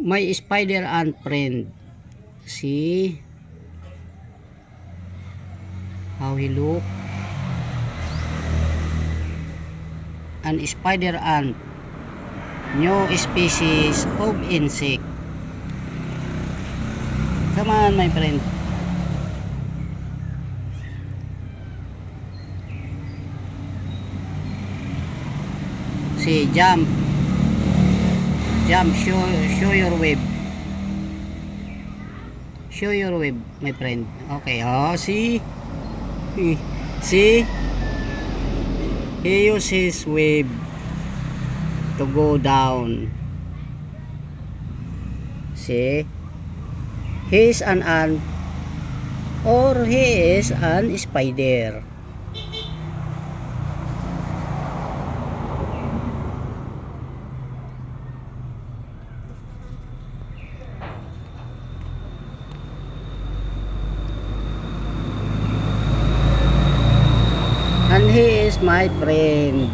My spider ant friend. See how he look. An spider ant, new species of insect. Come on, my friend. See, jump, show your web. Show your web, my friend. Okay, oh, see, see, he uses web to go down. See, he is an ant or he is an spider. And he is my friend.